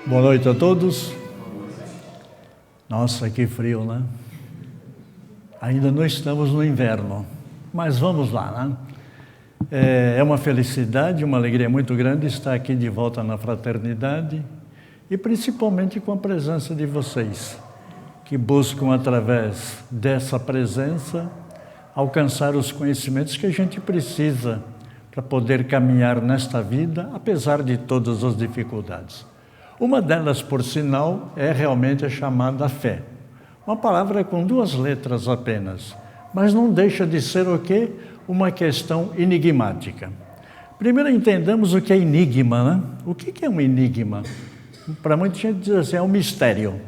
Boa noite a todos. Nossa, que frio, né? Ainda não estamos no inverno, mas vamos lá, né? É uma felicidade, uma alegria muito grande estar aqui de volta na fraternidade e principalmente com a presença de vocês, que buscam através dessa presença alcançar os conhecimentos que a gente precisa para poder caminhar nesta vida, apesar de todas as dificuldades. Uma delas, por sinal, é realmente a chamada fé. Uma palavra com 2 letras apenas, mas não deixa de ser o quê? Uma questão enigmática. Primeiro entendamos o que é enigma, né? O que é um enigma? Para muita gente diz assim, é um mistério.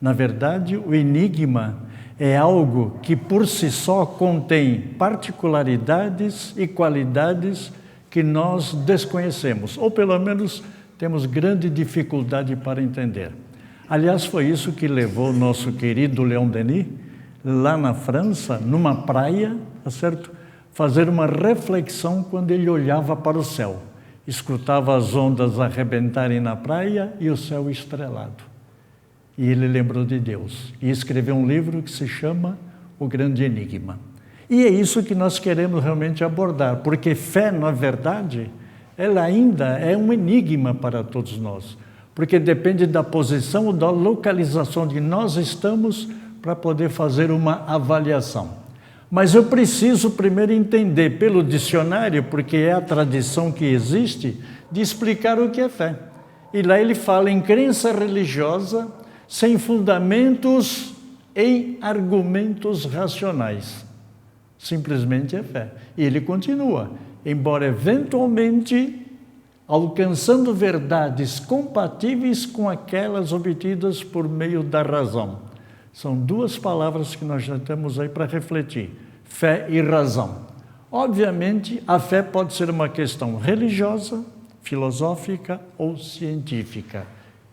Na verdade, o enigma é algo que por si só contém particularidades e qualidades que nós desconhecemos, ou pelo menos temos grande dificuldade para entender. Aliás, foi isso que levou o nosso querido Leon Denis, lá na França, numa praia, tá certo? Fazer uma reflexão quando ele olhava para o céu. Escutava as ondas arrebentarem na praia e o céu estrelado. E ele lembrou de Deus e escreveu um livro que se chama O Grande Enigma. E é isso que nós queremos realmente abordar, porque fé, na verdade, ela ainda é um enigma para todos nós, porque depende da posição ou da localização onde nós estamos para poder fazer uma avaliação. Mas eu preciso primeiro entender pelo dicionário, porque é a tradição que existe, de explicar o que é fé. E lá ele fala em crença religiosa sem fundamentos em argumentos racionais. Simplesmente é fé. E ele continua, embora eventualmente alcançando verdades compatíveis com aquelas obtidas por meio da razão. São 2 palavras que nós já temos aí para refletir, fé e razão. Obviamente, a fé pode ser uma questão religiosa, filosófica ou científica.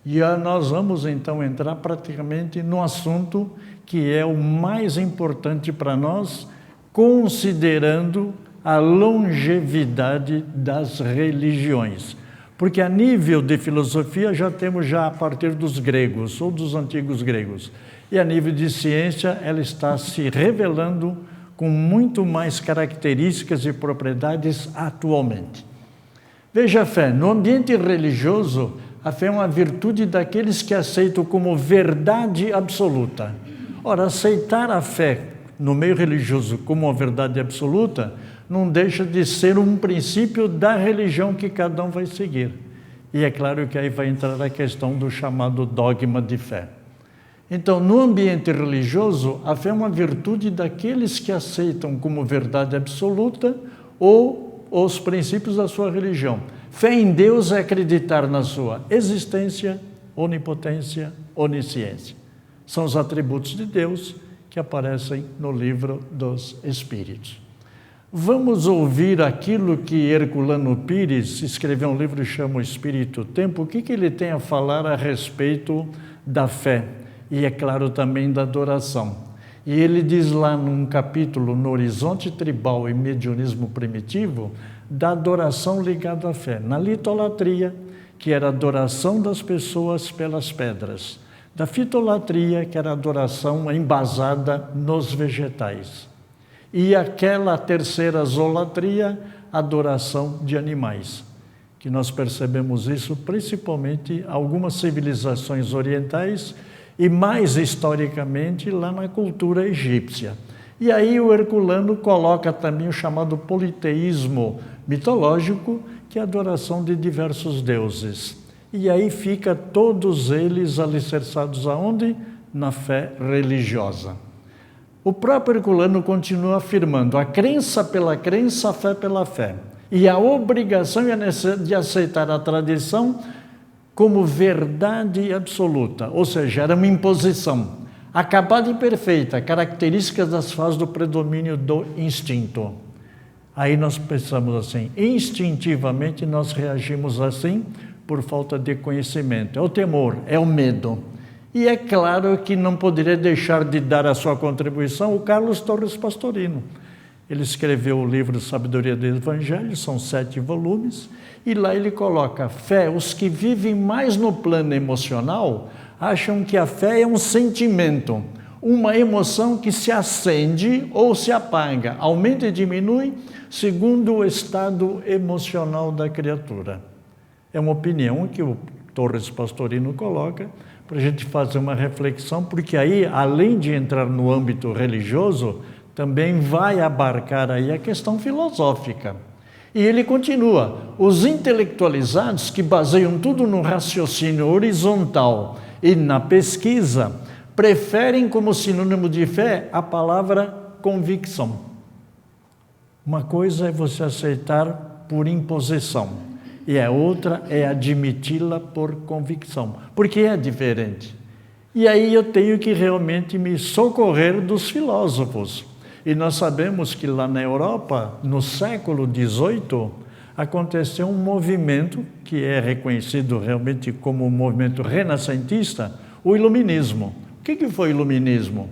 E nós vamos então entrar praticamente no assunto que é o mais importante para nós, considerando a longevidade das religiões. Porque a nível de filosofia já temos a partir dos gregos, ou dos antigos gregos. E a nível de ciência ela está se revelando com muito mais características e propriedades atualmente. Veja a fé, no ambiente religioso, a fé é uma virtude daqueles que aceitam como verdade absoluta. Ora, aceitar a fé no meio religioso como uma verdade absoluta não deixa de ser um princípio da religião que cada um vai seguir. E é claro que aí vai entrar a questão do chamado dogma de fé. Então, no ambiente religioso, a fé é uma virtude daqueles que aceitam como verdade absoluta ou os princípios da sua religião. Fé em Deus é acreditar na sua existência, onipotência, onisciência. São os atributos de Deus que aparecem no livro dos Espíritos. Vamos ouvir aquilo que Herculano Pires escreveu um livro que chama O Espírito Tempo. O que ele tem a falar a respeito da fé e, é claro, também da adoração. E ele diz lá num capítulo, no Horizonte Tribal e Mediunismo Primitivo, da adoração ligada à fé. Na litolatria, que era a adoração das pessoas pelas pedras. Da fitolatria, que era a adoração embasada nos vegetais. E aquela terceira zolatria, adoração de animais. Que nós percebemos isso principalmente em algumas civilizações orientais e mais historicamente lá na cultura egípcia. E aí o Herculano coloca também o chamado politeísmo mitológico, que é a adoração de diversos deuses. E aí fica todos eles alicerçados aonde? Na fé religiosa. O próprio Herculano continua afirmando a crença pela crença, a fé pela fé. E a obrigação de aceitar a tradição como verdade absoluta, ou seja, era uma imposição, acabada e perfeita, características das fases do predomínio do instinto. Aí nós pensamos assim, instintivamente nós reagimos assim por falta de conhecimento. É o temor, é o medo. E é claro que não poderia deixar de dar a sua contribuição o Carlos Torres Pastorino. Ele escreveu o livro Sabedoria do Evangelho, são 7 volumes, e lá ele coloca fé. Os que vivem mais no plano emocional acham que a fé é um sentimento, uma emoção que se acende ou se apaga, aumenta e diminui segundo o estado emocional da criatura. É uma opinião que o Torres Pastorino coloca para a gente fazer uma reflexão, porque aí, além de entrar no âmbito religioso, também vai abarcar aí a questão filosófica. E ele continua: os intelectualizados que baseiam tudo no raciocínio horizontal e na pesquisa, preferem como sinônimo de fé a palavra convicção. Uma coisa é você aceitar por imposição, e a outra é admiti-la por convicção, porque é diferente. E aí eu tenho que realmente me socorrer dos filósofos. E nós sabemos que lá na Europa, no século XVIII, aconteceu um movimento que é reconhecido realmente como um movimento renascentista, o Iluminismo. O que foi o Iluminismo?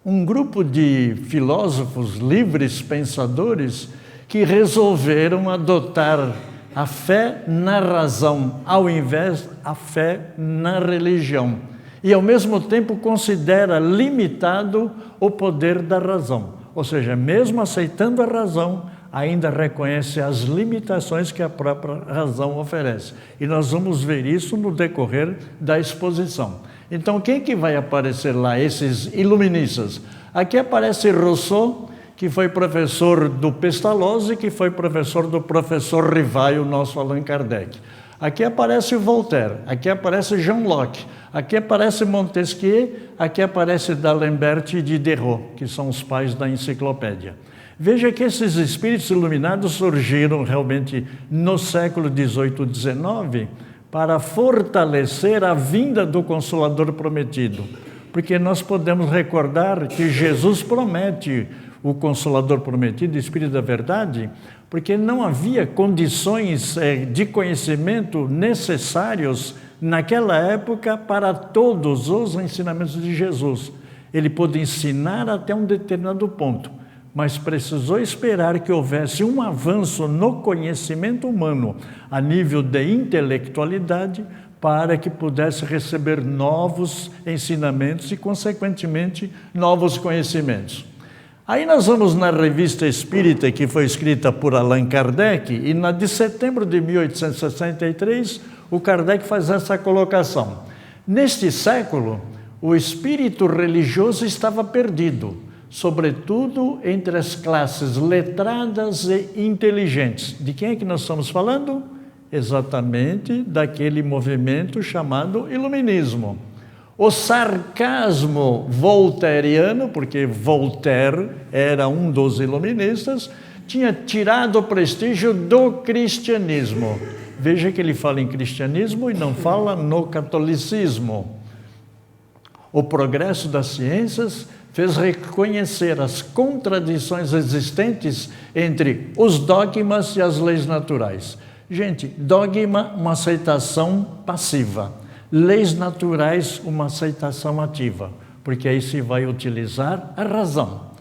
Um grupo de filósofos livres pensadores que resolveram adotar a fé na razão, ao invés da fé na religião. E, ao mesmo tempo, considera limitado o poder da razão. Ou seja, mesmo aceitando a razão, ainda reconhece as limitações que a própria razão oferece. E nós vamos ver isso no decorrer da exposição. Então, quem que vai aparecer lá, esses iluministas? Aqui aparece Rousseau, que foi professor do Pestalozzi, que foi professor do professor Rivail, o nosso Allan Kardec. Aqui aparece Voltaire, aqui aparece John Locke, aqui aparece Montesquieu, aqui aparece D'Alembert e Diderot, que são os pais da enciclopédia. Veja que esses espíritos iluminados surgiram realmente no século XVIII e XIX para fortalecer a vinda do Consolador prometido. Porque nós podemos recordar que Jesus promete o Consolador prometido, o Espírito da Verdade, porque não havia condições de conhecimento necessários naquela época para todos os ensinamentos de Jesus. Ele pôde ensinar até um determinado ponto, mas precisou esperar que houvesse um avanço no conhecimento humano a nível de intelectualidade para que pudesse receber novos ensinamentos e, consequentemente, novos conhecimentos. Aí nós vamos na Revista Espírita, que foi escrita por Allan Kardec, e na de setembro de 1863, o Kardec faz essa colocação. Neste século, o espírito religioso estava perdido, sobretudo entre as classes letradas e inteligentes. De quem é que nós estamos falando? Exatamente daquele movimento chamado Iluminismo. O sarcasmo voltairiano, porque Voltaire era um dos iluministas, tinha tirado o prestígio do cristianismo. Veja que ele fala em cristianismo e não fala no catolicismo. O progresso das ciências fez reconhecer as contradições existentes entre os dogmas e as leis naturais. Gente, dogma, uma aceitação passiva. Leis naturais, uma aceitação ativa, porque aí se vai utilizar a razão.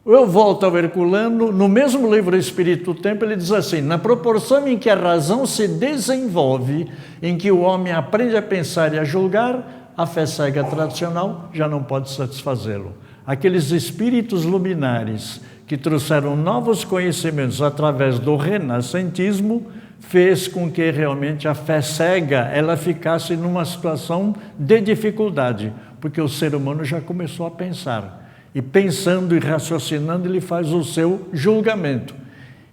Eu volto ao Herculano, no mesmo livro Espírito do Tempo, ele diz assim: na proporção em que a razão se desenvolve, em que o homem aprende a pensar e a julgar, a fé cega tradicional já não pode satisfazê-lo. Aqueles espíritos luminares que trouxeram novos conhecimentos através do renascentismo, fez com que realmente a fé cega ela ficasse numa situação de dificuldade, porque o ser humano já começou a pensar. E pensando e raciocinando, ele faz o seu julgamento.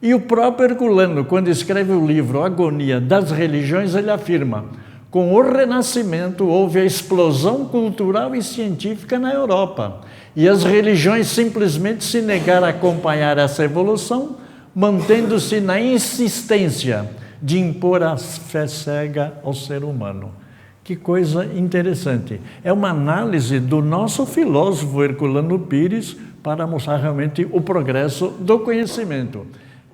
E o próprio Herculano, quando escreve o livro Agonia das Religiões, ele afirma: com o Renascimento houve a explosão cultural e científica na Europa, e as religiões simplesmente se negaram a acompanhar essa evolução, mantendo-se na insistência de impor a fé cega ao ser humano. Que coisa interessante. É uma análise do nosso filósofo Herculano Pires para mostrar realmente o progresso do conhecimento.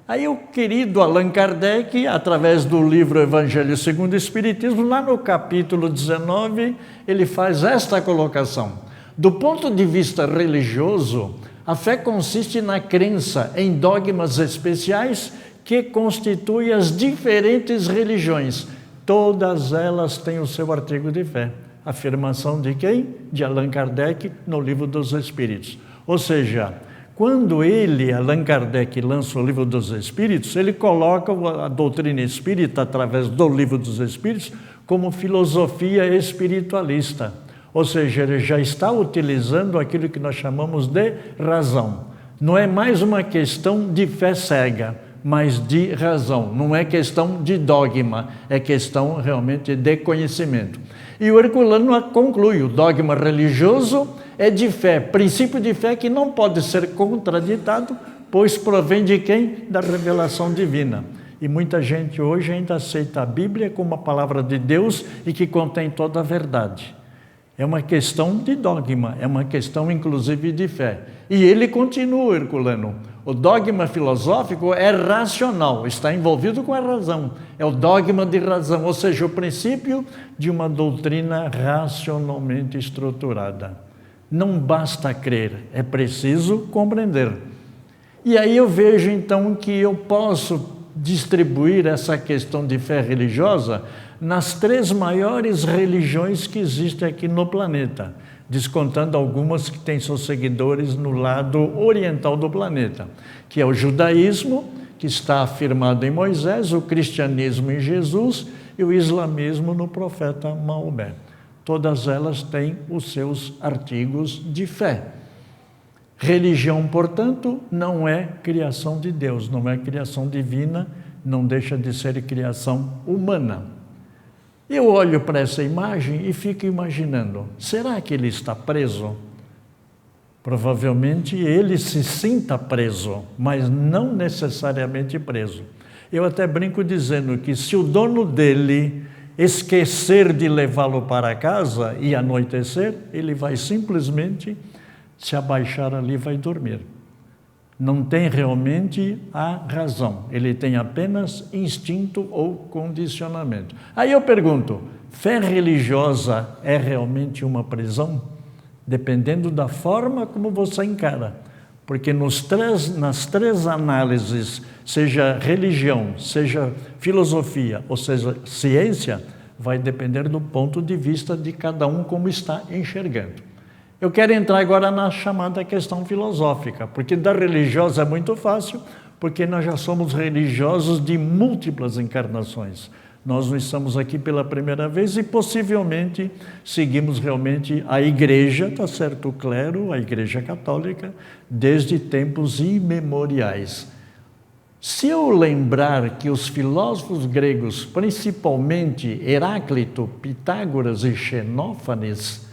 Aí o querido Allan Kardec, através do livro Evangelho segundo o Espiritismo, lá no capítulo 19, ele faz esta colocação. Do ponto de vista religioso, A fé consiste na crença em dogmas especiais que constituem as diferentes religiões. Todas elas têm o seu artigo de fé. Afirmação de quem? De Allan Kardec, no Livro dos Espíritos. Ou seja, quando Allan Kardec, lança o Livro dos Espíritos, ele coloca a doutrina espírita, através do Livro dos Espíritos, como filosofia espiritualista. Ou seja, ele já está utilizando aquilo que nós chamamos de razão. Não é mais uma questão de fé cega, mas de razão. Não é questão de dogma, é questão realmente de conhecimento. E o Herculano conclui: o dogma religioso é de fé, princípio de fé que não pode ser contraditado, pois provém de quem? Da revelação divina. E muita gente hoje ainda aceita a Bíblia como a palavra de Deus e que contém toda a verdade. É uma questão de dogma, é uma questão inclusive de fé. E ele continua, Herculano: o dogma filosófico é racional, está envolvido com a razão. É o dogma de razão, ou seja, o princípio de uma doutrina racionalmente estruturada. Não basta crer, é preciso compreender. E aí eu vejo então que eu posso distribuir essa questão de fé religiosa nas 3 maiores religiões que existem aqui no planeta, descontando algumas que têm seus seguidores no lado oriental do planeta, que é o judaísmo, que está afirmado em Moisés, o cristianismo em Jesus e o islamismo no profeta Maomé. Todas elas têm os seus artigos de fé. Religião, portanto, não é criação de Deus, não é criação divina, não deixa de ser criação humana. Eu olho para essa imagem e fico imaginando: será que ele está preso? Provavelmente ele se sinta preso, mas não necessariamente preso. Eu até brinco dizendo que se o dono dele esquecer de levá-lo para casa e anoitecer, ele vai simplesmente se abaixar ali e vai dormir. Não tem realmente a razão, ele tem apenas instinto ou condicionamento. Aí eu pergunto: fé religiosa é realmente uma prisão? Dependendo da forma como você encara. Porque nas três análises, seja religião, seja filosofia, ou seja, ciência, vai depender do ponto de vista de cada um como está enxergando. Eu quero entrar agora na chamada questão filosófica, porque da religiosa é muito fácil, porque nós já somos religiosos de múltiplas encarnações. Nós não estamos aqui pela primeira vez e possivelmente seguimos realmente a igreja, tá certo, o clero, a igreja católica, desde tempos imemoriais. Se eu lembrar que os filósofos gregos, principalmente Heráclito, Pitágoras e Xenófanes,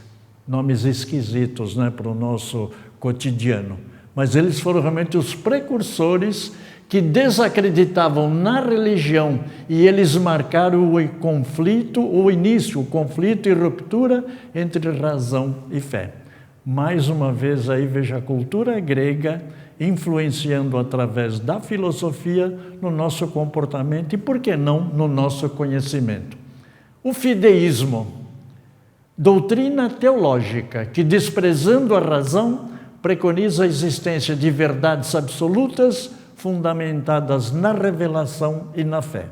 nomes esquisitos, né, para o nosso cotidiano, mas eles foram realmente os precursores que desacreditavam na religião e eles marcaram o conflito, o início, o conflito e ruptura entre razão e fé. Mais uma vez aí veja a cultura grega influenciando através da filosofia no nosso comportamento e, por que não, no nosso conhecimento. O fideísmo, doutrina teológica que, desprezando a razão, preconiza a existência de verdades absolutas fundamentadas na revelação e na fé.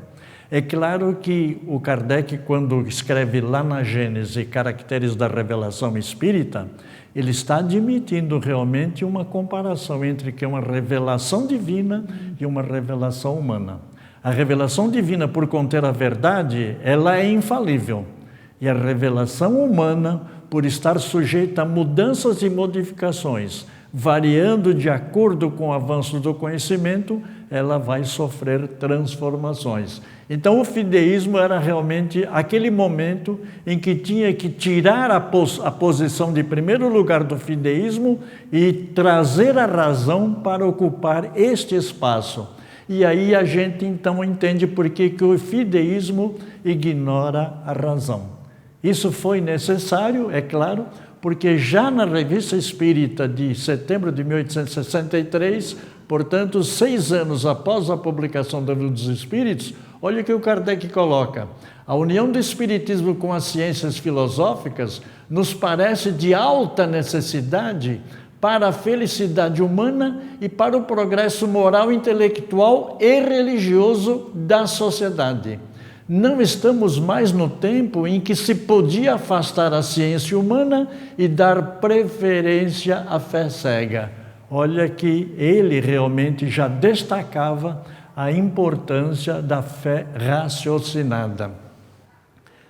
É claro que o Kardec, quando escreve lá na Gênese Caracteres da Revelação Espírita, ele está admitindo realmente uma comparação entre que é uma revelação divina e uma revelação humana. A revelação divina, por conter a verdade, ela é infalível. E a revelação humana, por estar sujeita a mudanças e modificações, variando de acordo com o avanço do conhecimento, ela vai sofrer transformações. Então o fideísmo era realmente aquele momento em que tinha que tirar a posição de primeiro lugar do fideísmo e trazer a razão para ocupar este espaço. E aí a gente então entende por que o fideísmo ignora a razão. Isso foi necessário, é claro, porque já na Revista Espírita de setembro de 1863, portanto, 6 anos após a publicação do Livro dos Espíritos, olha o que o Kardec coloca: a união do Espiritismo com as ciências filosóficas nos parece de alta necessidade para a felicidade humana e para o progresso moral, intelectual e religioso da sociedade. Não estamos mais no tempo em que se podia afastar a ciência humana e dar preferência à fé cega. Olha que ele realmente já destacava a importância da fé raciocinada.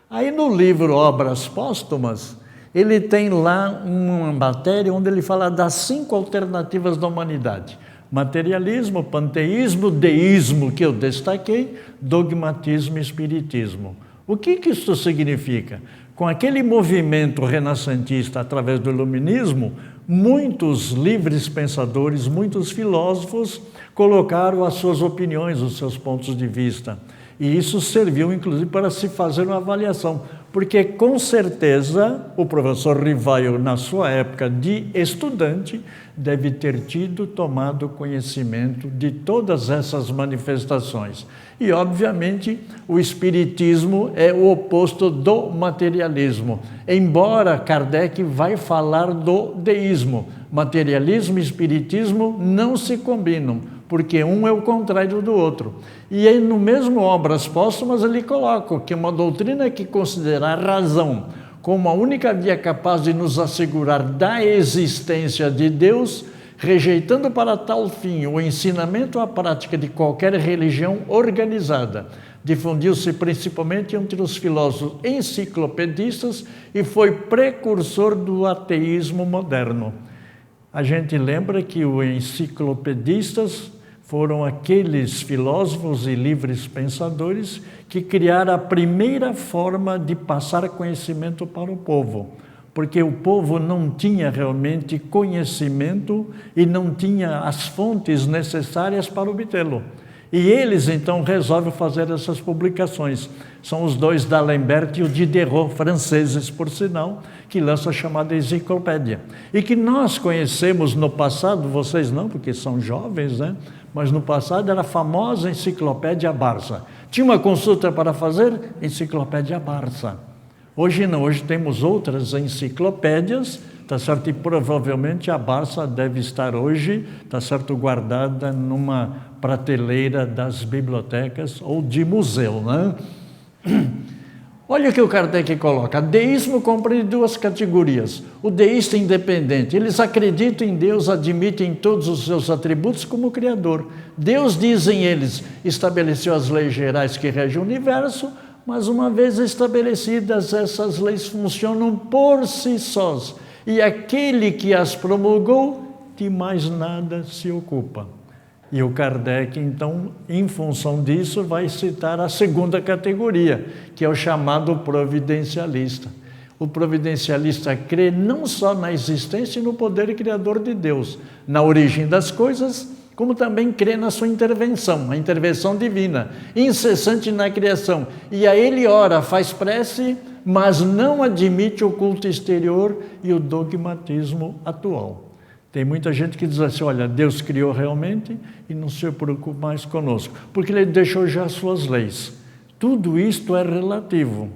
Aí no livro Obras Póstumas, ele tem lá uma matéria onde ele fala das 5 alternativas da humanidade. Materialismo, panteísmo, deísmo, que eu destaquei, dogmatismo e espiritismo. O que isso significa? Com aquele movimento renascentista através do iluminismo, muitos livres pensadores, muitos filósofos colocaram as suas opiniões, os seus pontos de vista. E isso serviu, inclusive, para se fazer uma avaliação, porque, com certeza, o professor Rivaio, na sua época de estudante, deve ter tomado conhecimento de todas essas manifestações. E, obviamente, o espiritismo é o oposto do materialismo, embora Kardec vai falar do deísmo. Materialismo e espiritismo não se combinam, porque um é o contrário do outro. E aí, no mesmo Obras Póstumas, ele coloca que uma doutrina que considera a razão como a única via capaz de nos assegurar da existência de Deus, rejeitando para tal fim o ensinamento ou a prática de qualquer religião organizada. Difundiu-se principalmente entre os filósofos enciclopedistas e foi precursor do ateísmo moderno. A gente lembra que os enciclopedistas foram aqueles filósofos e livres pensadores que criaram a primeira forma de passar conhecimento para o povo, porque o povo não tinha realmente conhecimento e não tinha as fontes necessárias para obtê-lo. E eles, então, resolvem fazer essas publicações. São os 2 D'Alembert e o Diderot, franceses, por sinal, que lançam a chamada enciclopédia. E que nós conhecemos no passado, vocês não, porque são jovens, né? Mas no passado era a famosa enciclopédia Barça. Tinha uma consulta para fazer? Enciclopédia Barça. Hoje não, hoje temos outras enciclopédias, tá certo? E provavelmente a Barça deve estar hoje, tá certo, guardada numa prateleira das bibliotecas ou de museu, né? Olha o que o Kardec coloca. Deísmo compreende 2 categorias. O deísta independente. Eles acreditam em Deus, admitem todos os seus atributos como Criador. Deus, dizem eles, estabeleceu as leis gerais que regem o universo, mas uma vez estabelecidas, essas leis funcionam por si sós. E aquele que as promulgou, de mais nada se ocupa. E o Kardec, então, em função disso, vai citar a 2ª categoria, que é o chamado providencialista. O providencialista crê não só na existência e no poder criador de Deus, na origem das coisas, como também crê na sua intervenção, a intervenção divina, incessante na criação. E a ele ora, faz prece, mas não admite o culto exterior e o dogmatismo atual. Tem muita gente que diz assim, olha, Deus criou realmente e não se preocupa mais conosco, porque Ele deixou já as suas leis. Tudo isto é relativo,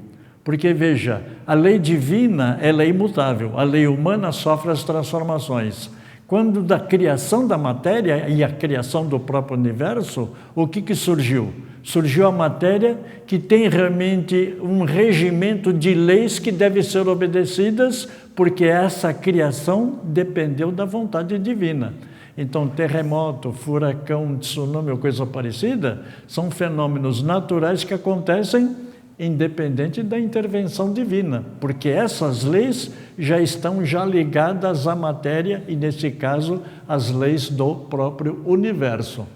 porque veja, a lei divina ela é imutável, a lei humana sofre as transformações. Quando da criação da matéria e a criação do próprio universo, o que surgiu? Surgiu a matéria que tem realmente um regimento de leis que devem ser obedecidas, porque essa criação dependeu da vontade divina. Então, terremoto, furacão, tsunami ou coisa parecida, são fenômenos naturais que acontecem independente da intervenção divina, porque essas leis já estão ligadas à matéria e, nesse caso, às leis do próprio universo.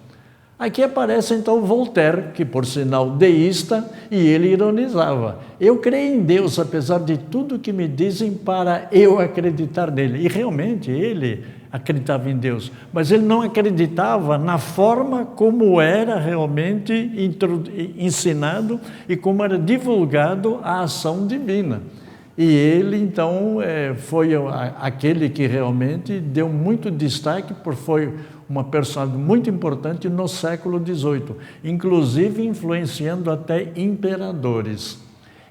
Aqui aparece então Voltaire, que por sinal deísta, e ele ironizava. Eu creio em Deus, apesar de tudo que me dizem para eu acreditar nele. E realmente ele acreditava em Deus, mas ele não acreditava na forma como era realmente ensinado e como era divulgado a ação divina. E ele, então, foi aquele que realmente deu muito destaque, porque foi uma personagem muito importante no século XVIII, inclusive influenciando até imperadores.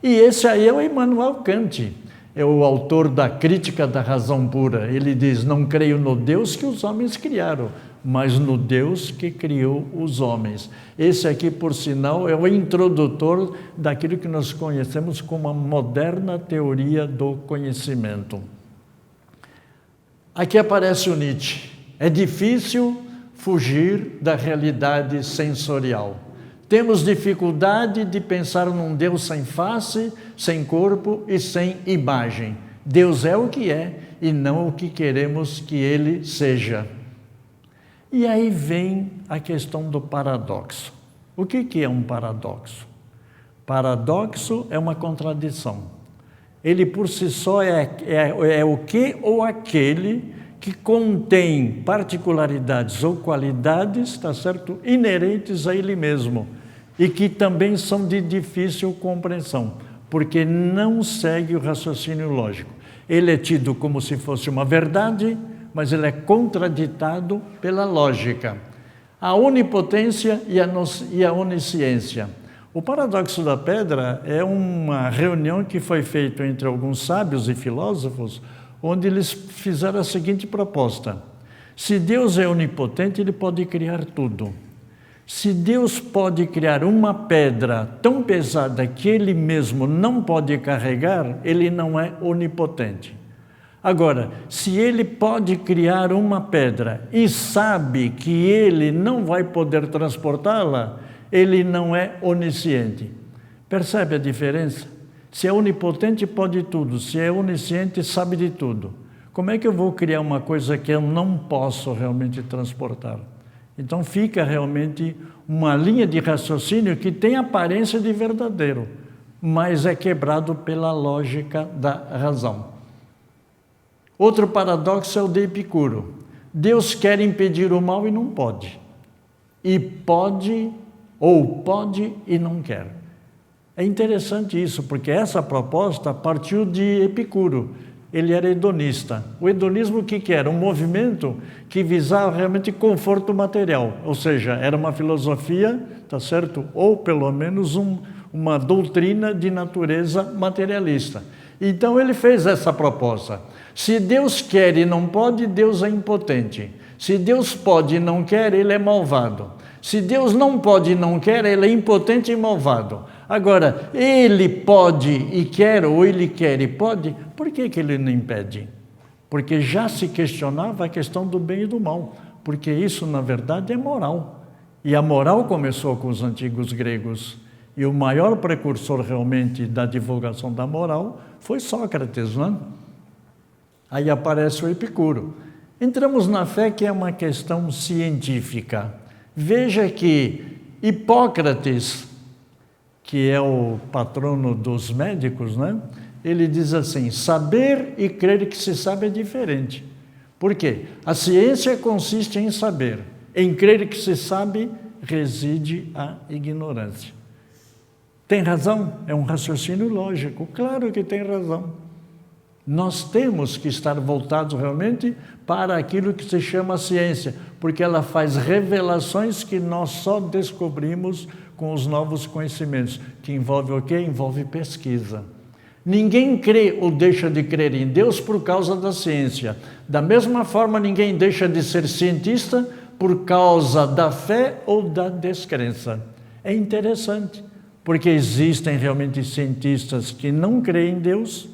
E esse aí é o Immanuel Kant. é o autor da Crítica da Razão Pura. Ele diz: não creio no Deus que os homens criaram, mas no Deus que criou os homens. Esse aqui, por sinal, é o introdutor daquilo que nós conhecemos como a moderna teoria do conhecimento. Aqui aparece o Nietzsche. É difícil fugir da realidade sensorial. Temos dificuldade de pensar num Deus sem face, sem corpo e sem imagem. Deus é o que é e não o que queremos que Ele seja. E aí vem a questão do paradoxo. O que é um paradoxo? Paradoxo é uma contradição. Ele por si só é o que ou aquele que contém particularidades ou qualidades, está certo, inerentes a ele mesmo e que também são de difícil compreensão, porque não segue o raciocínio lógico. Ele é tido como se fosse uma verdade, mas ele é contraditado pela lógica. A onipotência e a onisciência. O paradoxo da pedra é uma reunião que foi feita entre alguns sábios e filósofos, onde eles fizeram a seguinte proposta: se Deus é onipotente, Ele pode criar tudo. Se Deus pode criar uma pedra tão pesada que Ele mesmo não pode carregar, Ele não é onipotente. Agora, se Ele pode criar uma pedra e sabe que Ele não vai poder transportá-la, Ele não é onisciente. Percebe a diferença? Se é onipotente, pode tudo. Se é onisciente, sabe de tudo. Como é que eu vou criar uma coisa que eu não posso realmente transportar? Então fica realmente uma linha de raciocínio que tem aparência de verdadeiro, mas é quebrado pela lógica da razão. Outro paradoxo é o de Epicuro. Deus quer impedir o mal e não pode. E pode, ou pode e não quer. É interessante isso, porque essa proposta partiu de Epicuro. Ele era hedonista. O hedonismo o que era? Um movimento que visava realmente conforto material, ou seja, era uma filosofia, tá certo? Ou pelo menos uma doutrina de natureza materialista. Então ele fez essa proposta. Se Deus quer e não pode, Deus é impotente. Se Deus pode e não quer, Ele é malvado. Se Deus não pode e não quer, Ele é impotente e malvado. Agora, Ele pode e quer, ou Ele quer e pode, por que Ele não impede? Porque já se questionava a questão do bem e do mal, porque isso, na verdade, é moral. E a moral começou com os antigos gregos. E o maior precursor, realmente, da divulgação da moral foi Sócrates, não é? Aí aparece o Epicuro. Entramos na fé, que é uma questão científica. Veja que Hipócrates, que é o patrono dos médicos, né? Ele diz assim: saber e crer que se sabe é diferente. Por quê? A ciência consiste em saber. Em crer que se sabe reside a ignorância. Tem razão? É um raciocínio lógico. Claro que tem razão. Nós temos que estar voltados realmente para aquilo que se chama ciência, porque ela faz revelações que nós só descobrimos com os novos conhecimentos, que envolve o quê? Envolve pesquisa. Ninguém crê ou deixa de crer em Deus por causa da ciência. Da mesma forma, ninguém deixa de ser cientista por causa da fé ou da descrença. É interessante, porque existem realmente cientistas que não creem em Deus,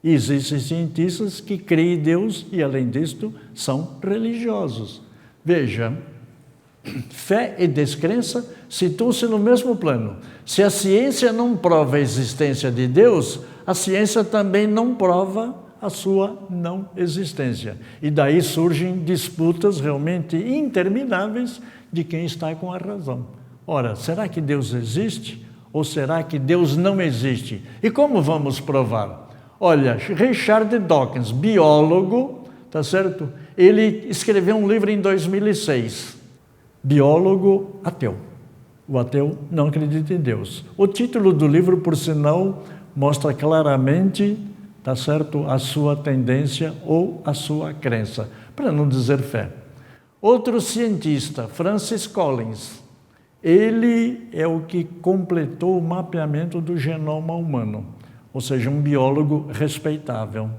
e existem cientistas que creem em Deus e, além disto, são religiosos. Veja, fé e descrença situam-se no mesmo plano. Se a ciência não prova a existência de Deus, a ciência também não prova a sua não existência. E daí surgem disputas realmente intermináveis de quem está com a razão. Ora, será que Deus existe ou será que Deus não existe? E como vamos provar? Olha, Richard Dawkins, biólogo, tá certo? Ele escreveu um livro em 2006, biólogo ateu. O ateu não acredita em Deus. O título do livro, por sinal, mostra claramente, tá certo, a sua tendência ou a sua crença, para não dizer fé. Outro cientista, Francis Collins, ele é o que completou o mapeamento do genoma humano. ou seja, um biólogo respeitável.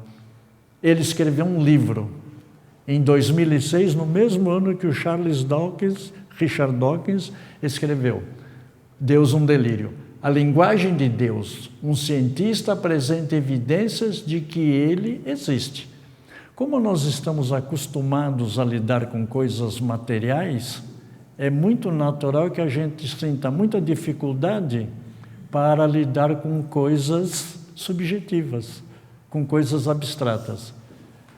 Ele escreveu um livro em 2006, no mesmo ano que o Richard Dawkins escreveu Deus, um delírio. A linguagem de Deus. Um cientista apresenta evidências de que ele existe. Como nós estamos acostumados a lidar com coisas materiais, é muito natural que a gente sinta muita dificuldade para lidar com coisas subjetivas, com coisas abstratas.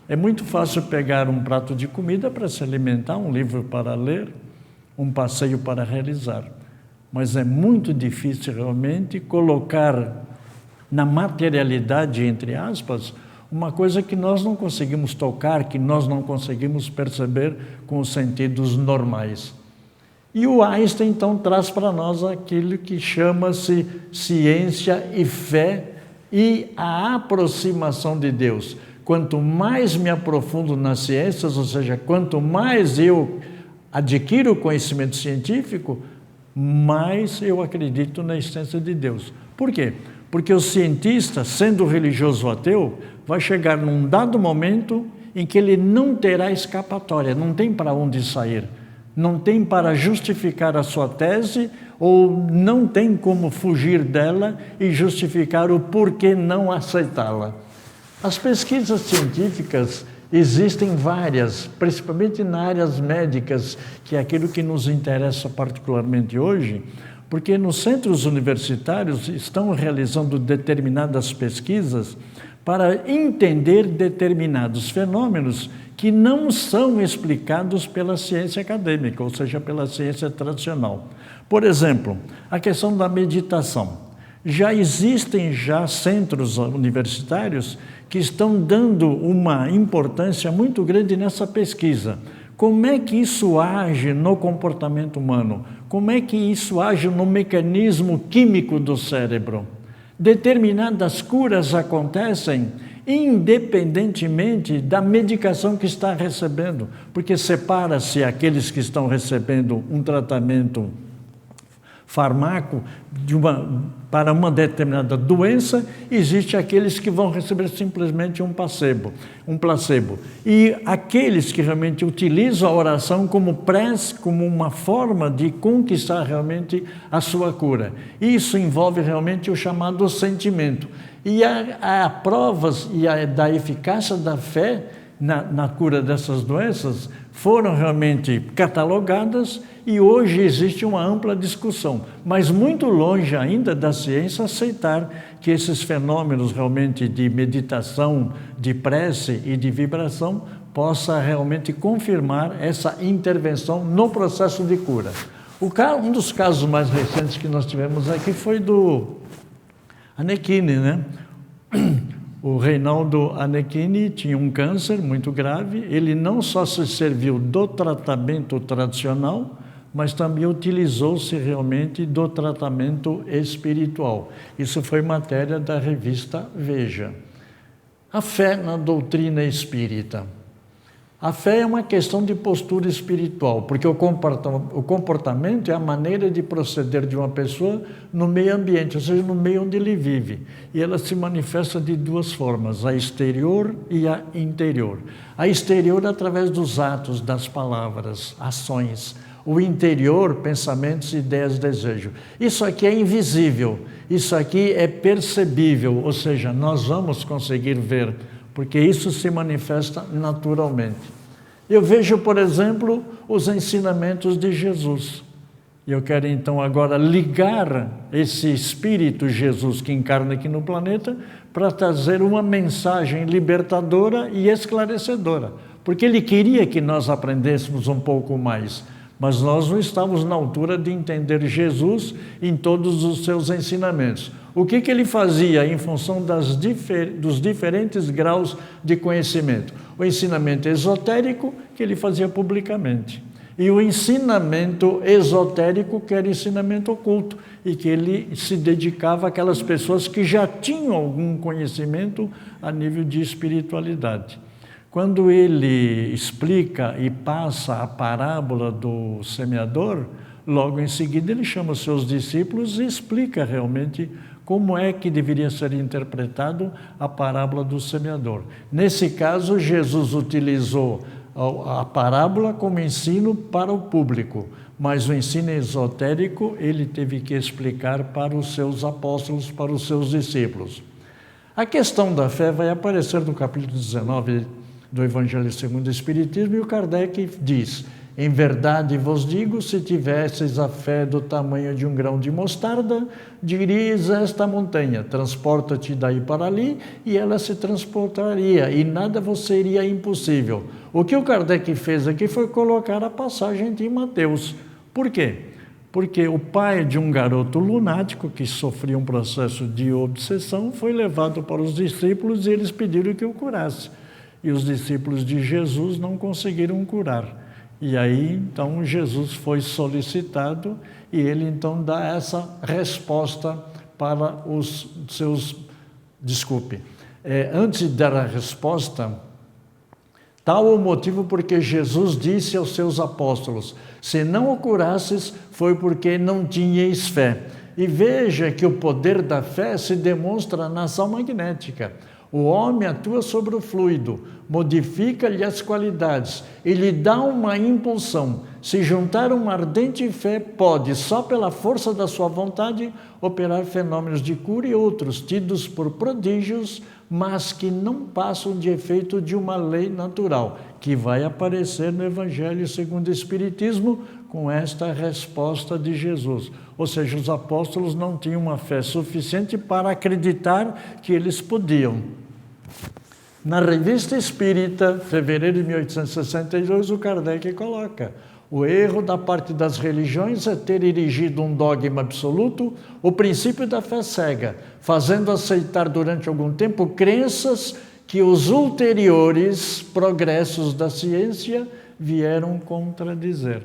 É muito fácil pegar um prato de comida para se alimentar, um livro para ler, um passeio para realizar. Mas é muito difícil realmente colocar na materialidade, entre aspas, uma coisa que nós não conseguimos tocar, que nós não conseguimos perceber com os sentidos normais. E o Einstein, então, traz para nós aquilo que chama-se ciência e fé e a aproximação de Deus. Quanto mais me aprofundo nas ciências, ou seja, quanto mais eu adquiro conhecimento científico, mais eu acredito na existência de Deus. Por quê? Porque o cientista, sendo religioso ou ateu, vai chegar num dado momento em que ele não terá escapatória, não tem para onde sair, não tem para justificar a sua tese ou não tem como fugir dela e justificar o porquê não aceitá-la. As pesquisas científicas existem várias, principalmente nas áreas médicas, que é aquilo que nos interessa particularmente hoje, porque nos centros universitários estão realizando determinadas pesquisas para entender determinados fenômenos que não são explicados pela ciência acadêmica, ou seja, pela ciência tradicional. Por exemplo, a questão da meditação. Já existem centros universitários que estão dando uma importância muito grande nessa pesquisa. Como é que isso age no comportamento humano? Como é que isso age no mecanismo químico do cérebro? Determinadas curas acontecem independentemente da medicação que está recebendo, porque separa-se aqueles que estão recebendo um tratamento fármaco para uma determinada doença, existe aqueles que vão receber simplesmente um placebo. E aqueles que realmente utilizam a oração como prece, como uma forma de conquistar realmente a sua cura. Isso envolve realmente o chamado sentimento. E há provas da eficácia da fé na cura dessas doenças foram realmente catalogadas e hoje existe uma ampla discussão, mas muito longe ainda da ciência aceitar que esses fenômenos realmente de meditação, de prece e de vibração possa realmente confirmar essa intervenção no processo de cura. Um dos casos mais recentes que nós tivemos aqui foi do Anecchini, né? O Reinaldo Anecchini tinha um câncer muito grave, ele não só se serviu do tratamento tradicional, mas também utilizou-se realmente do tratamento espiritual. Isso foi matéria da revista Veja. A fé na doutrina espírita. A fé é uma questão de postura espiritual, porque o comportamento é a maneira de proceder de uma pessoa no meio ambiente, ou seja, no meio onde ele vive. E ela se manifesta de duas formas, a exterior e a interior. A exterior através dos atos, das palavras, ações. O interior, pensamentos, ideias, desejo. Isso aqui é invisível, isso aqui é percebível, ou seja, nós vamos conseguir ver, porque isso se manifesta naturalmente. Eu vejo, por exemplo, os ensinamentos de Jesus. Eu quero então agora ligar esse Espírito Jesus que encarna aqui no planeta para trazer uma mensagem libertadora e esclarecedora, porque ele queria que nós aprendêssemos um pouco mais, mas nós não estamos na altura de entender Jesus em todos os seus ensinamentos. O que ele fazia em função dos diferentes graus de conhecimento? O ensinamento esotérico, que ele fazia publicamente. E o ensinamento esotérico, que era ensinamento oculto, e que ele se dedicava àquelas pessoas que já tinham algum conhecimento a nível de espiritualidade. Quando ele explica e passa a parábola do semeador, logo em seguida ele chama os seus discípulos e explica realmente como é que deveria ser interpretado a parábola do semeador. Nesse caso, Jesus utilizou a parábola como ensino para o público, mas o ensino esotérico ele teve que explicar para os seus apóstolos, para os seus discípulos. A questão da fé vai aparecer no capítulo 19 do Evangelho segundo o Espiritismo, e o Kardec diz: em verdade vos digo, se tivesseis a fé do tamanho de um grão de mostarda, dirias a esta montanha, transporta-te daí para ali, e ela se transportaria, e nada vos seria impossível. O que o Kardec fez aqui foi colocar a passagem de Mateus. Por quê? Porque o pai de um garoto lunático que sofria um processo de obsessão foi levado para os discípulos e eles pediram que o curasse. E os discípulos de Jesus não conseguiram curar. E aí, então, Jesus foi solicitado e ele, então, dá essa resposta para os seus... Desculpe. Antes de dar a resposta, tal o motivo porque Jesus disse aos seus apóstolos: se não o curasses, foi porque não tinhais fé. E veja que o poder da fé se demonstra na ação magnética. O homem atua sobre o fluido, modifica-lhe as qualidades e lhe dá uma impulsão. Se juntar uma ardente fé, pode, só pela força da sua vontade, operar fenômenos de cura e outros, tidos por prodígios, mas que não passam de efeito de uma lei natural, que vai aparecer no Evangelho segundo o Espiritismo, com esta resposta de Jesus. Ou seja, os apóstolos não tinham uma fé suficiente para acreditar que eles podiam. Na Revista Espírita, fevereiro de 1862, o Kardec coloca: o erro da parte das religiões é ter erigido um dogma absoluto, o princípio da fé cega, fazendo aceitar durante algum tempo crenças que os ulteriores progressos da ciência vieram contradizer.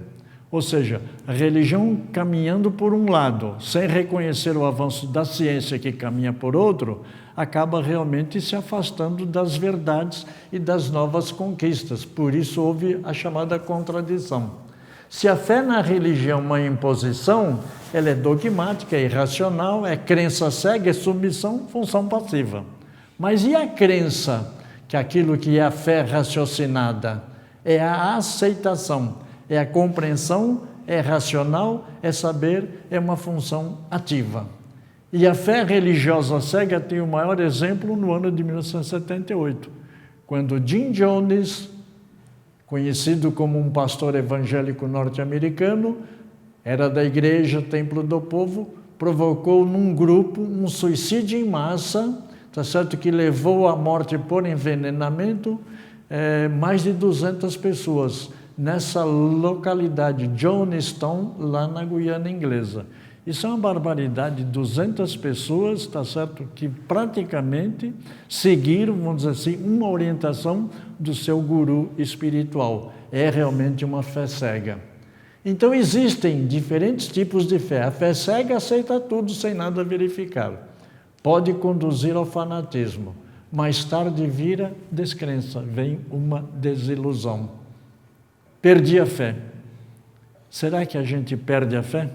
Ou seja, a religião caminhando por um lado, sem reconhecer o avanço da ciência que caminha por outro, acaba realmente se afastando das verdades e das novas conquistas. Por isso houve a chamada contradição. Se a fé na religião é uma imposição, ela é dogmática, é irracional, é crença cega, é submissão, função passiva. Mas e a crença, que aquilo que é a fé raciocinada? É a aceitação. É a compreensão, é racional, é saber, é uma função ativa. E a fé religiosa cega tem o maior exemplo no ano de 1978, quando Jim Jones, conhecido como um pastor evangélico norte-americano, era da igreja Templo do Povo, provocou num grupo um suicídio em massa, tá certo, que levou à morte por envenenamento mais de 200 pessoas. Nessa localidade, Johnstown, lá na Guiana Inglesa. Isso é uma barbaridade, 200 pessoas, está certo, que praticamente seguiram, vamos dizer assim, uma orientação do seu guru espiritual. É realmente uma fé cega. Então existem diferentes tipos de fé. A fé cega aceita tudo sem nada verificar. Pode conduzir ao fanatismo. Mais tarde vira descrença, vem uma desilusão. Perdi a fé. Será que a gente perde a fé?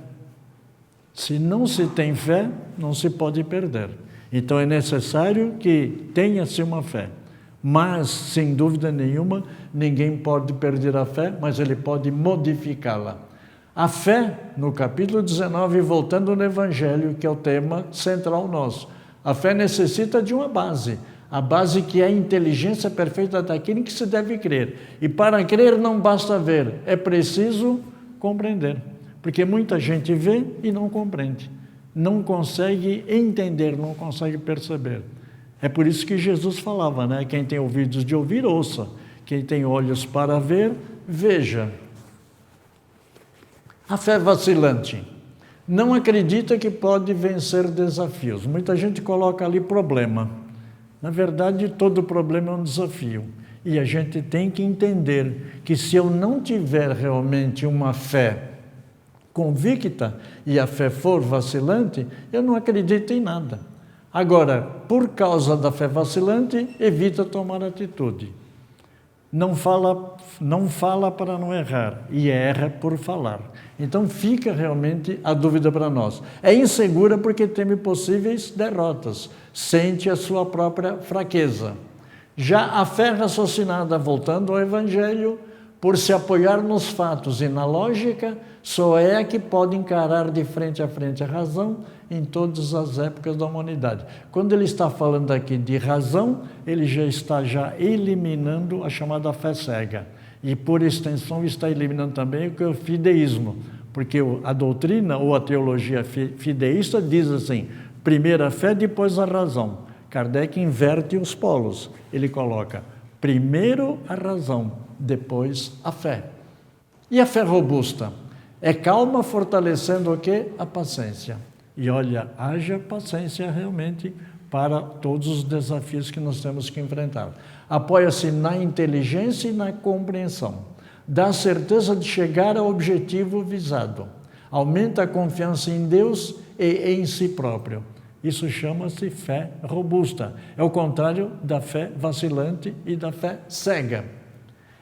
Se não se tem fé, não se pode perder. Então é necessário que tenha-se uma fé. Mas, sem dúvida nenhuma, ninguém pode perder a fé, mas ele pode modificá-la. A fé, no capítulo 19, voltando no Evangelho, que é o tema central nosso. A fé necessita de uma base. A base que é a inteligência perfeita daquilo que se deve crer. E para crer não basta ver, é preciso compreender. Porque muita gente vê e não compreende. Não consegue entender, não consegue perceber. É por isso que Jesus falava, né? Quem tem ouvidos de ouvir, ouça. Quem tem olhos para ver, veja. A fé vacilante. Não acredita que pode vencer desafios. Muita gente coloca ali problema. Na verdade, todo problema é um desafio. E a gente tem que entender que se eu não tiver realmente uma fé convicta e a fé for vacilante, eu não acredito em nada. Agora, por causa da fé vacilante, evita tomar atitude. não fala para não errar e erra por falar. Então fica realmente a dúvida para nós. É insegura porque teme possíveis derrotas, sente a sua própria fraqueza. Já a fé raciocinada, voltando ao Evangelho, por se apoiar nos fatos e na lógica, só é a que pode encarar de frente a frente a razão em todas as épocas da humanidade. Quando ele está falando aqui de razão, ele já está eliminando a chamada fé cega. E, por extensão, está eliminando também o que é o fideísmo. Porque a doutrina ou a teologia fideísta diz assim, primeiro a fé, depois a razão. Kardec inverte os polos. Ele coloca primeiro a razão, depois a fé. E a fé robusta? É calma, fortalecendo o quê? A paciência. E olha, haja paciência realmente para todos os desafios que nós temos que enfrentar. Apoia-se na inteligência e na compreensão. Dá certeza de chegar ao objetivo visado. Aumenta a confiança em Deus e em si próprio. Isso chama-se fé robusta. É o contrário da fé vacilante e da fé cega.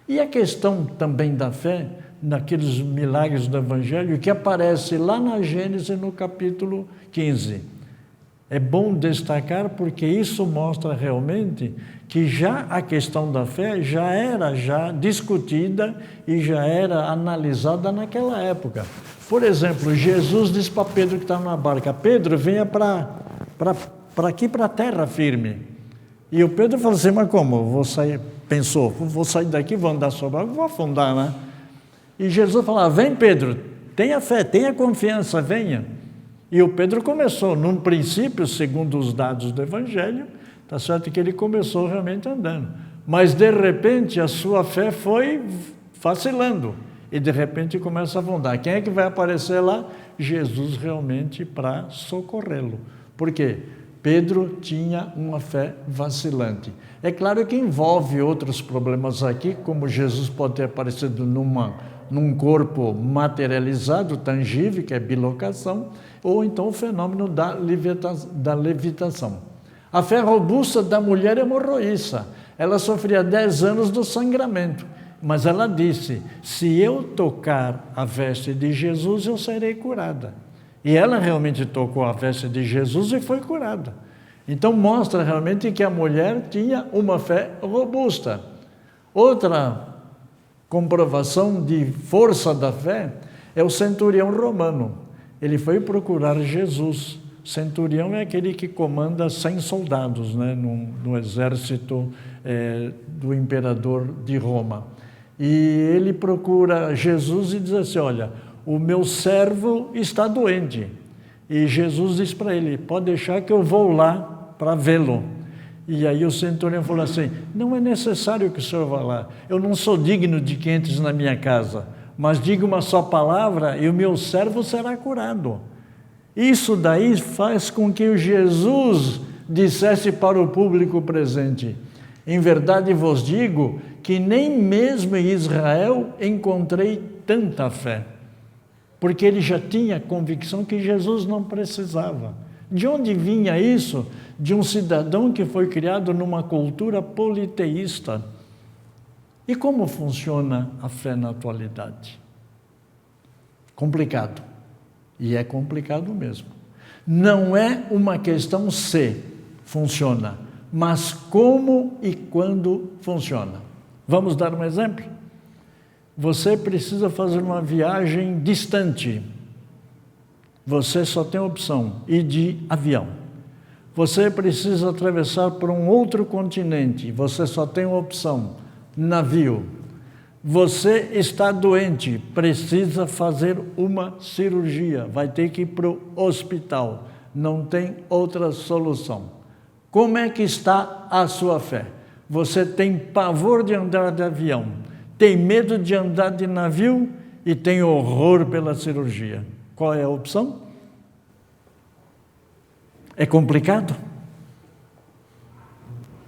E a questão também da fé, naqueles milagres do Evangelho, que aparece lá na Gênesis, no capítulo 15. É bom destacar porque isso mostra realmente que já a questão da fé já era discutida e já era analisada naquela época. Por exemplo, Jesus disse para Pedro que estava na barca, Pedro, venha para aqui, para a terra firme. E o Pedro falou assim, mas como? Vou sair daqui, vou andar sobre a água, vou afundar, né? E Jesus falava, vem Pedro, tenha fé, tenha confiança, venha. E o Pedro começou, num princípio, segundo os dados do Evangelho, está certo que ele começou realmente andando. Mas, de repente, a sua fé foi vacilando. E, de repente, começa a afundar. Quem é que vai aparecer lá? Jesus realmente para socorrê-lo. Por quê? Pedro tinha uma fé vacilante. É claro que envolve outros problemas aqui, como Jesus pode ter aparecido num corpo materializado, tangível, que é bilocação, ou então o fenômeno da levitação. A fé robusta da mulher hemorroíça, ela sofria 10 anos do sangramento, mas ela disse, se eu tocar a veste de Jesus, eu serei curada. E ela realmente tocou a veste de Jesus e foi curada. Então mostra realmente que a mulher tinha uma fé robusta. Outra comprovação de força da fé é o centurião romano. Ele foi procurar Jesus. Centurião é aquele que comanda 100 soldados, né, no exército do imperador de Roma. E ele procura Jesus e diz assim, olha, o meu servo está doente. E Jesus diz para ele, pode deixar que eu vou lá para vê-lo. E aí o centurião falou assim, não é necessário que o senhor vá lá. Eu não sou digno de que entres na minha casa, mas diga uma só palavra e o meu servo será curado. Isso daí faz com que o Jesus dissesse para o público presente, em verdade vos digo que nem mesmo em Israel encontrei tanta fé. Porque ele já tinha convicção que Jesus não precisava. De onde vinha isso? De um cidadão que foi criado numa cultura politeísta. E como funciona a fé na atualidade? Complicado. E é complicado mesmo. Não é uma questão se funciona, mas como e quando funciona. Vamos dar um exemplo? Você precisa fazer uma viagem distante. Você só tem a opção ir de avião. Você precisa atravessar por um outro continente. Você só tem a opção navio. Você está doente, precisa fazer uma cirurgia. Vai ter que ir para o hospital. Não tem outra solução. Como é que está a sua fé? Você tem pavor de andar de avião. Tem medo de andar de navio e tem horror pela cirurgia. Qual é a opção? É complicado?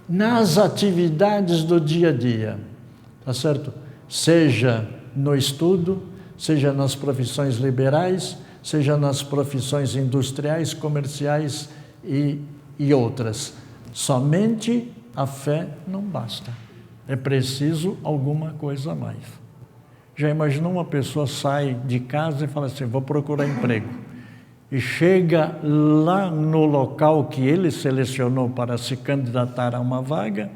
Nas atividades do dia a dia, tá certo? Seja no estudo, seja nas profissões liberais, seja nas profissões industriais, comerciais e outras. Somente a fé não basta. É preciso alguma coisa a mais. Já imaginou uma pessoa sai de casa e fala assim, vou procurar emprego. E chega lá no local que ele selecionou para se candidatar a uma vaga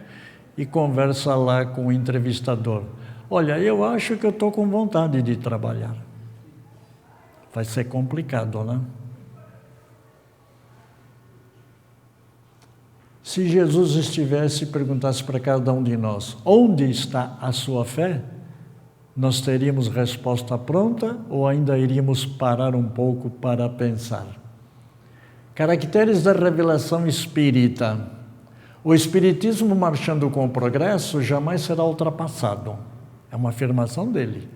e conversa lá com o entrevistador. Olha, eu acho que eu estou com vontade de trabalhar. Vai ser complicado, né? Se Jesus estivesse e perguntasse para cada um de nós, onde está a sua fé? Nós teríamos resposta pronta ou ainda iríamos parar um pouco para pensar? Caracteres da revelação espírita. O espiritismo marchando com o progresso jamais será ultrapassado. É uma afirmação dele.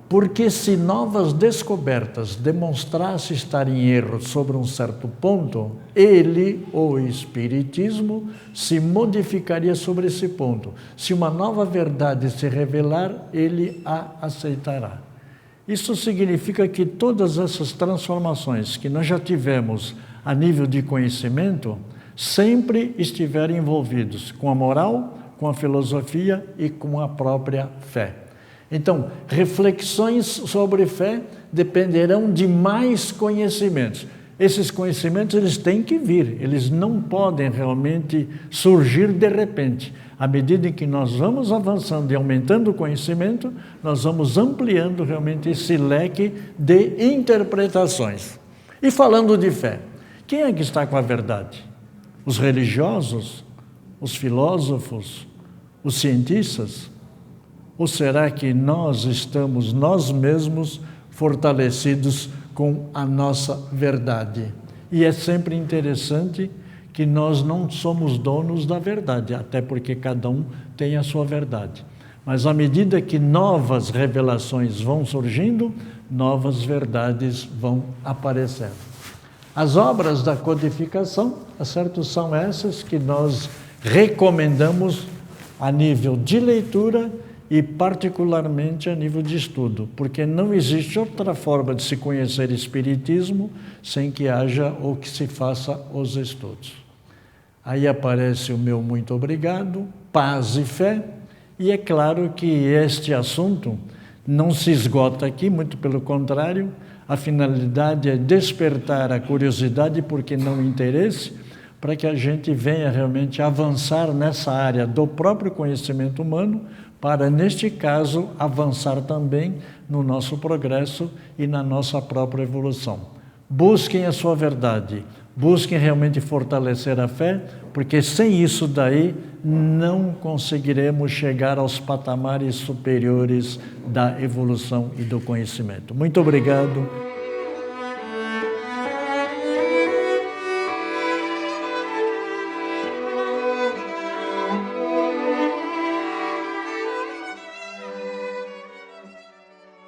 Porque se novas descobertas demonstrassem estar em erro sobre um certo ponto, ele, o Espiritismo, se modificaria sobre esse ponto. Se uma nova verdade se revelar, ele a aceitará. Isso significa que todas essas transformações que nós já tivemos a nível de conhecimento, sempre estiveram envolvidos com a moral, com a filosofia e com a própria fé. Então, reflexões sobre fé dependerão de mais conhecimentos. Esses conhecimentos eles têm que vir, eles não podem realmente surgir de repente. À medida em que nós vamos avançando e aumentando o conhecimento, nós vamos ampliando realmente esse leque de interpretações. E falando de fé, quem é que está com a verdade? Os religiosos? Os filósofos? Os cientistas? Ou será que nós estamos, nós mesmos, fortalecidos com a nossa verdade? E é sempre interessante que nós não somos donos da verdade, até porque cada um tem a sua verdade. Mas à medida que novas revelações vão surgindo, novas verdades vão aparecendo. As obras da codificação, certo, são essas que nós recomendamos a nível de leitura e particularmente a nível de estudo, porque não existe outra forma de se conhecer Espiritismo sem que haja ou que se faça os estudos. Aí aparece o meu muito obrigado, paz e fé, e é claro que este assunto não se esgota aqui, muito pelo contrário, a finalidade é despertar a curiosidade, porque não o interesse, para que a gente venha realmente avançar nessa área do próprio conhecimento humano, para, neste caso, avançar também no nosso progresso e na nossa própria evolução. Busquem a sua verdade, busquem realmente fortalecer a fé, porque sem isso daí não conseguiremos chegar aos patamares superiores da evolução e do conhecimento. Muito obrigado.